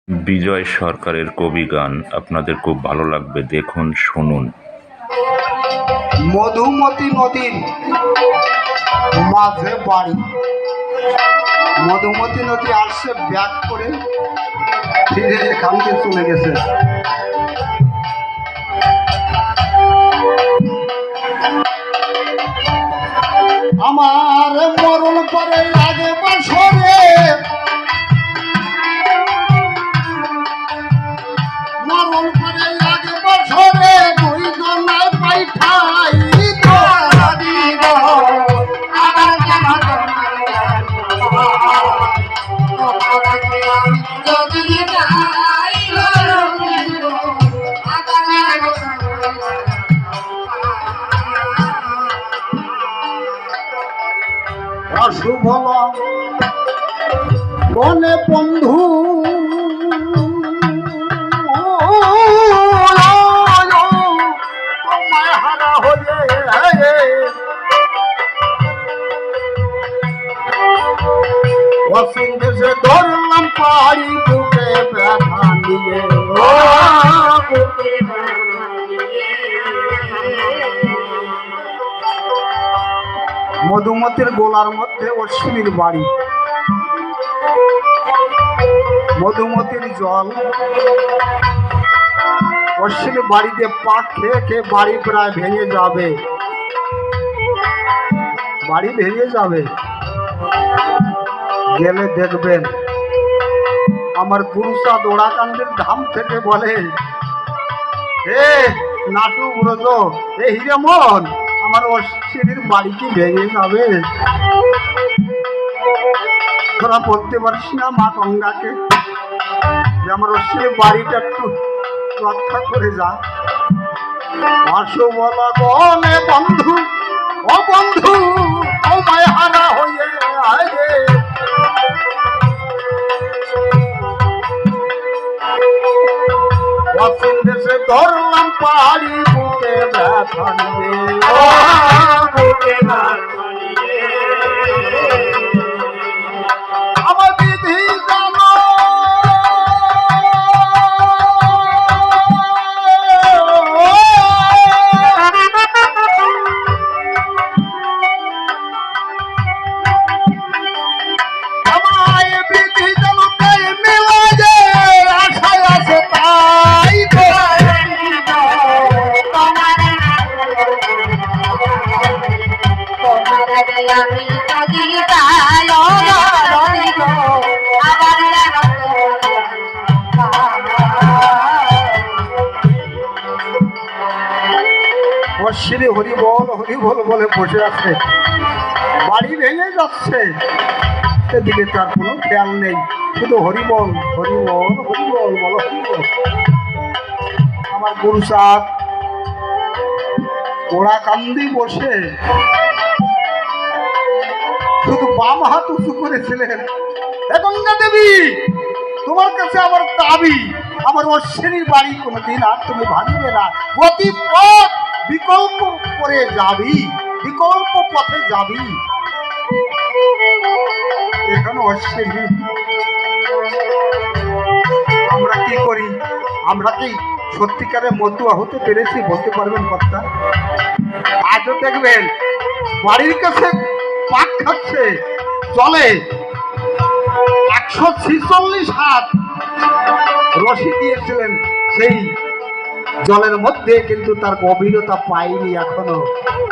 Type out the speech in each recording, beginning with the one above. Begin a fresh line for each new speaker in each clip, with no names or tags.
বিজয় সরকারের কবি গান আপনাদের খুব ভালো লাগবে, দেখুন, শুনুন।
মধুমতি নদীর মাঝে বাড়ি। মধুমতি নদী আসছে ব্যাক করে, ফিরে এখান থেকে চলে গেছে। আমার মরণ পরে আগে বছরে মরণ পরে আগে বছরে দুইজন পাইঠাই অশুভ বনে বন্ধু হারা হয়ে অসীম দেশে ধরলাম পাহাড়ি বুকে ব্যথা নিয়ে। মধুমতির গোলার মধ্যে অশ্বিনীর বাড়ি। মধুমতির জল অশ্বিনী বাড়িতে পাক খেয়ে খেয়ে বাড়ি প্রায় ভেঙে যাবে, বাড়ি ভেঙে যাবে। গেলে দেখবেন আমার গুরুসা দোড়াকান্দের ধাম থেকে বলে, এ নাটু ব্রজ, এ হিরেমন, আমার অশ্বিনীর বাড়ি কি ভেঙে যাবে? তোরা বলতে পারিস না মা গঙ্গাকে যে আমার অশ্বিনীর বাড়িটা একটু রক্ষা করে যা? আসো বলা গনে বন্ধু, ও বন্ধু, ও মায়াহারা হয়ে আয়ে। অসীম দেশে ধরলাম পাহাড়ি বুকে ব্যথা নিয়ে। আমার বিধি জানো অশ্বিনী হরিবল হরিবল বলে বসে আছে, বাড়ি ভেঙে যাচ্ছে, সেদিকে তার কোনো খেয়াল নেই, শুধু হরিবল হরিবল হরিবল বলো হরিবল। আমার গুরু সাহেব ওরা কান্দি বসে শুধু বাম হাত উঁচু করেছিলেন। হে গঙ্গা দেবী, তোমার কাছে আমার দাবি, আমার অশ্বিনীর বাড়ি কোনোদিন আর তুমি ভাঙবে না। গতি পথ বিকল্প করে যাবি, বিকল্প পথে যাবি। এখানে অশ্বিনী, আমরা কি করি? আমরা কি সত্যিকারে মতুয়া হতে পেরেছি বলতে পারবেন কর্তা? আজও দেখবেন বাড়ির কাছে পাক খাচ্ছে চলে 146 হাত রশি দিয়েছিলেন সেই জলের মধ্যে, কিন্তু তার গভীরতা পাইনি এখনো,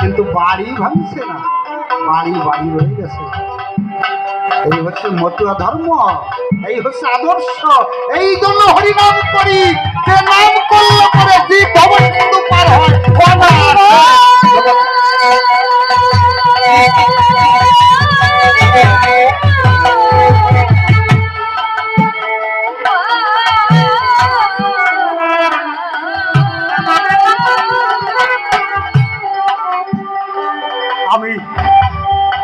কিন্তু বাড়ি ভাঙছে না, বাড়ি বাড়ি রয়ে গেছে। এই হচ্ছে মতুয়া ধর্ম, এই হচ্ছে আদর্শ। এই জন্য হরিনাম করি, যে নাম করলে পরে জীব ভবন কিন্তু পার হয়। আমি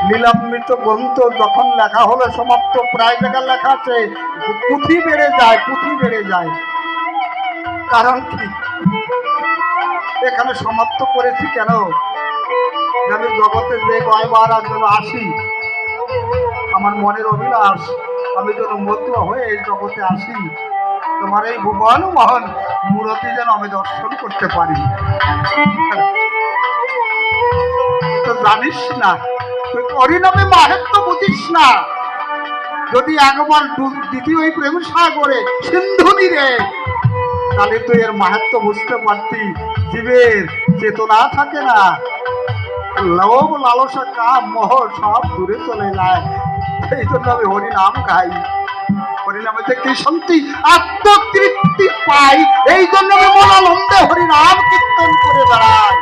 লীলামৃত গ্রন্থ যখন লেখা হলো সমাপ্ত, প্রায় জায়গা লেখা আছে পুঁথি বেড়ে যায়, পুঁথি বেড়ে যায়। কারণ কি এখানে সমাপ্ত করেছি কেন? আমি জগতে যে কয়বার যেন আসি, আমার মনের অভিলাষ আমি যেন মতুয়া হয়ে এই জগতে আসি, তোমার এই ভুবন মোহন মূরতি যেন আমি দর্শন করতে পারি। তো জানিস না, তুই হরিনামে মাহাত্ম্য বুঝিস না। যদি একবার ডুব দিতি ওই প্রেম সাগরে সিন্ধু নীরে, তাহলে তুই এর মাহাত্ম্য বুঝতে পারতি। জীবের চেতনা থাকে না, লোভ লালসা কাম মোহ সব দূরে চলে যায়। এই জন্য আমি হরিনাম গাই, হরিনামে যে কি শান্তি আত্মতৃপ্তি পাই, এই জন্য আমি মনানন্দে হরিনাম কীর্তন করে বেড়াই।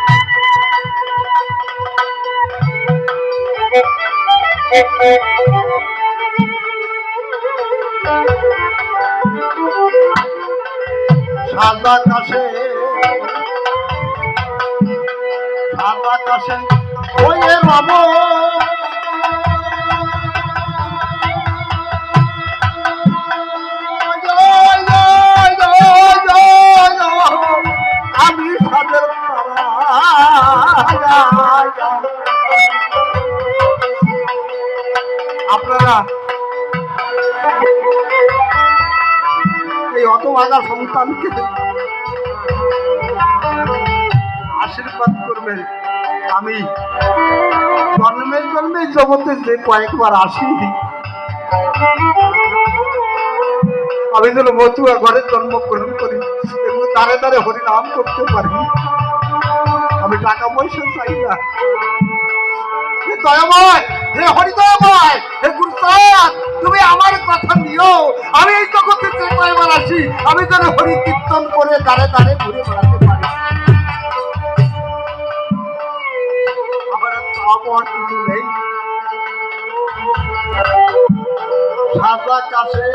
সাদা কাশে সাদা কাশে ওয়ে রব, আমি সাদের আপনারা এই অত ভাগা সন্তানকে আশীর্বাদ করবেন। আমি জন্মে জন্মে জগতে যে কয়েকবার আসি, আমি যেন মতুয়া ঘরে জন্মগ্রহণ করি এবং তারে তারে হরিনাম করতে পারি। আমি টাকা পয়সা চাই না। হে দয়াময়, হে হরিদয়াময়, হে গুরুচাঁদ, তুমি আমার কথা নিও। আমি এই জগতে যে কয়েকবার আসি, আমি যেন হরি কীর্তন করে দাঁড়ে দাঁড়ে ঘুরে বেড়াতে পারি। আমার চাওয়ার কিছু নেই। সাদা কাছে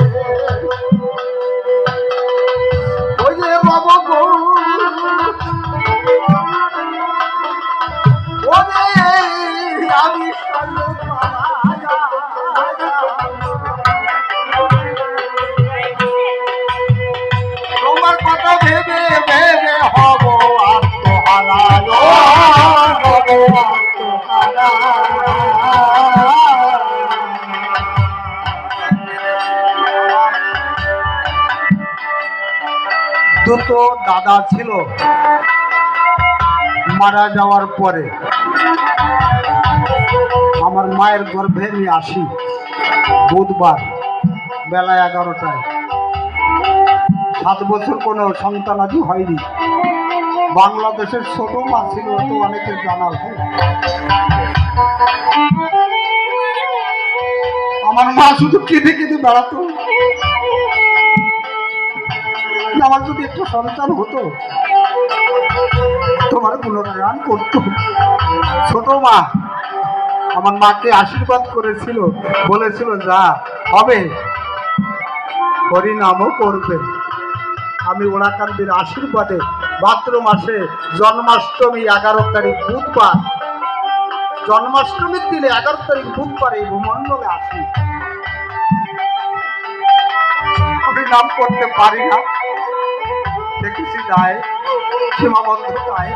ওই যে বাবা গো, আমি তোমার কথা ভেবে ভেবে হব আত্মহারায়, হব দুটো দাদা ছিল, মারা যাওয়ার পরে আমার মায়ের গর্ভে নিয়ে আসি বুধবার বেলা 11টায়। 7 বছর কোনো সন্তানাদি হয়নি। বাংলাদেশের ছোট মা ছিল, তো অনেকের জানা হয়। আমার মা শুধু কেঁদে কেঁদে বেড়াতো, আমার যদি একটু সন্তান হতো তোমার গুণগান করতো। ছোট মা আমার মাকে আশীর্বাদ করেছিল, বলেছিল যা হবে হরিনামও করবে। আমি ওরাকান্দির আশীর্বাদে ভাদ্র মাসে জন্মাষ্টমী 11 তারিখ বুধবার, জন্মাষ্টমীর দিনে 11 তারিখ বুধবার এই ভূমণ্ডলে আসি। হরিনাম করতে পারি না, দেখেছি দায়, সীমাবদ্ধতায়।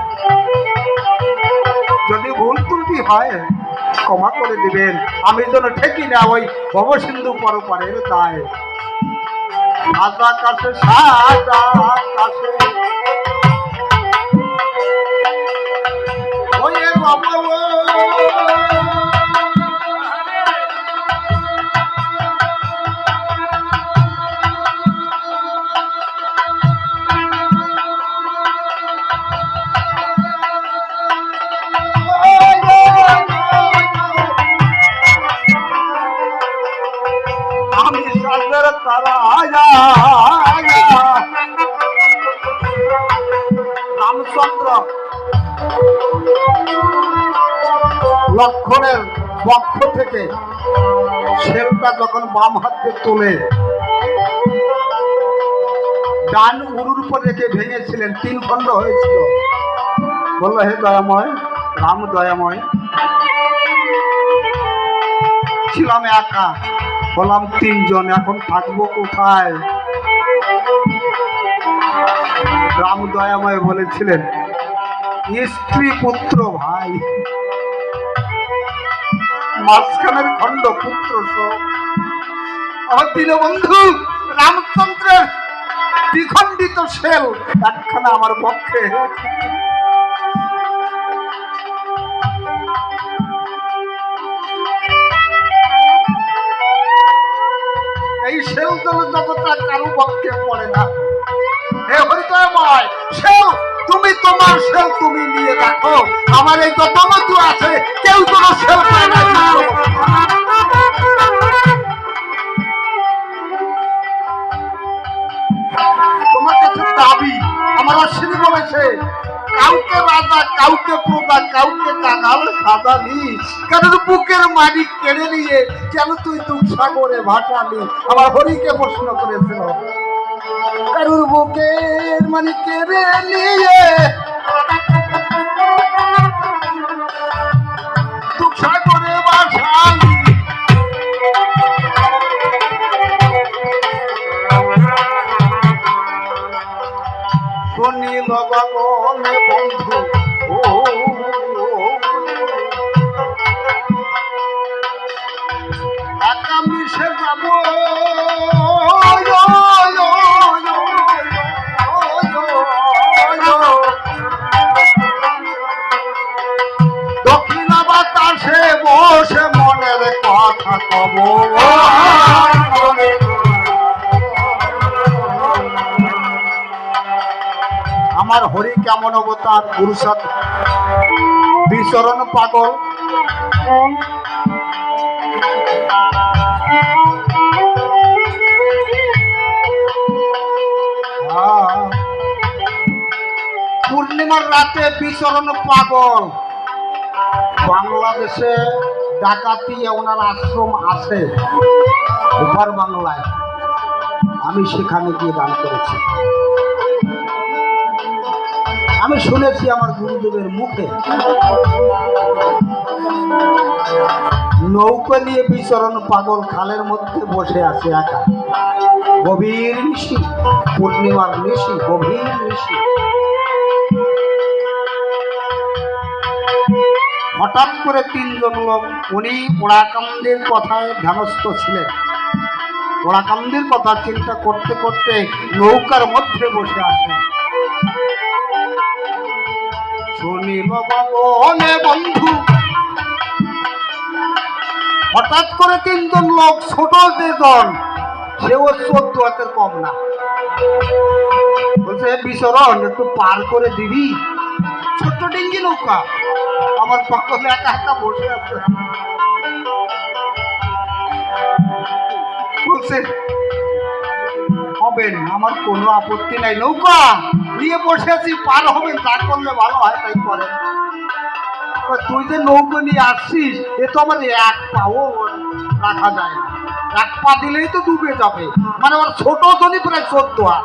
যদি ভুল ত্রুটি হয় ক্ষমা করে দিবেন। আমি যেন ঠেকি না ওই ভবসিন্ধু পরপারের দায়। সাদা কাছে সাদা কাছে ওই বাবা রামচন্দ্র লক্ষণের পক্ষ থেকে শেলটা যখন বাম হাতে তোলে ডান উরুর উপর রেখে ভেঙেছিলেন, 3 খণ্ড হয়েছিল। বলল হে দয়াময়, রাম দয়াময়। ছিলাম একা, বললাম 3 জন, এখন থাকবো কোথায়? রাম দয়াময় বলেছিলেন স্ত্রী পুত্র ভাই, মাঝখানের খণ্ড পুত্র শোক। আমার দীনবন্ধু রামচন্দ্রের দ্বিখণ্ডিত শেল একখানা আমার পক্ষে। এই শেল জগৎটা কারো পক্ষে পড়ে না। হে হরিদয়ময় শেল, তুমি তোমার শেল তুমি নিয়ে রাখো, আমার এই যত মধু আছে কেউ কোনো শেল পায় না। তোমার কাছে দাবি, আমার অশ্বিনী বলেছে কাউকে রাজা, কাউকে প্রজা, কাউকে কাঙাল সাজালি, কারোর বুকের মাটি কেড়ে নিয়ে কেন তুই দুঃখ সাগরে ভাসালি। আমার হরিকে প্রশ্ন করেছিল, কারোর বুকের মাটি কেড়ে নিয়ে দুঃখ সাগরে ভাসালি। শুনিল গগনে বন্ধু একা মিশে যাব দক্ষিণা বাতাসে বসে মনের কথা কব। আমার হরি কেমন অবতার, পুরুষার বিচরণ পাগল। পূর্ণিমার রাতে বিচরণ পাগল। বাংলাদেশে ডাকাতি ওনার আশ্রম আছে ওপার বাংলায়, আমি সেখানে গিয়ে দান করেছি। আমি শুনেছি আমার গুরুদেবের মুখে, নৌকা নিয়ে বিচরণ পাগল খালের মধ্যে বসে আছে একা, গভীর নিশি, পূর্ণিমার নিশি, গভীর নিশি। হঠাৎ করে তিনজন লোক, উনি ওড়াকান্দির কথায় ধ্যানস্থ ছিলেন, ওড়াকান্দির কথা চিন্তা করতে করতে নৌকার মধ্যে বসে আছেন। শুনিল গগনে বন্ধু, হঠাৎ করে তিনজন লোক, ছোট যেজন সেও 14 হাতের কম না, বলছে বিচরণ একটু পার করে দিবি, ছোট্ট ডিঙ্গি নৌকা, আমার পাগল একা একা বসে আছে। বলছে হবেন, আমার কোনো আপত্তি নাই, নৌকা নিয়ে বসে আছি, পার হবেন, যা করলে ভালো হয় তাই করেন। তুই যে নৌকা নিয়ে আসছিস এ তো আমার এক পাও রাখা যায় না, এক পা দিলেই তো ডুবে যাবে, মানে আমার ছোট জনি প্রায় 14 হাত।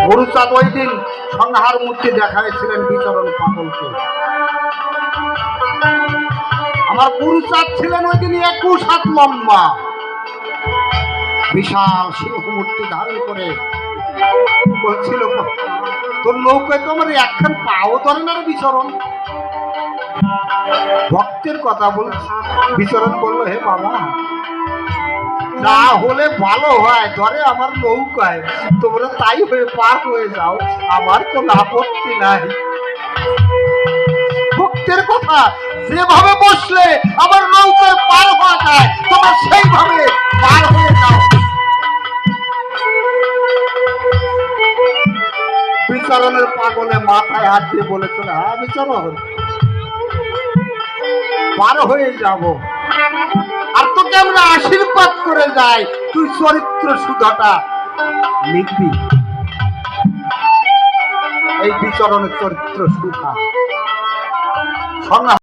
গুরুচাঁদ ওই দিন সংহার মূর্তি দেখাইছিলেন বিচরণ পাগলকে। আমার গুরুচাঁদ ছিলেন ওই দিন 21 হাত লম্বা, বিশাল সিংহ মূর্তি ধারণ করে বলছিল, তোর নৌকায় তো আমার একখান পাও ধরে না রে বিচরণ। ভক্তের কথা বলছে, বিচরণ বললো হে বাবা, যা হলে ভালো হয়, ধরে আমার নৌকায় তোমরা তাই হয়ে পার হয়ে যাও, আমার কোনো আপত্তি নাই। ভক্তের কথা, যেভাবে বসলে আমার নৌকায় পার হওয়া যায় তোমরা সেইভাবে পার হয়ে যাও। বিচরণের পাগলে মাথায় হাত দিয়ে বলেছিল, হ্যাঁ বিচরণ পার হয়ে যাব, আর তোকে আমরা আশীর্বাদ করে যাই, তুই চরিত্র সুধাটা লিখবি। এই বিচরণের চরিত্র সুধা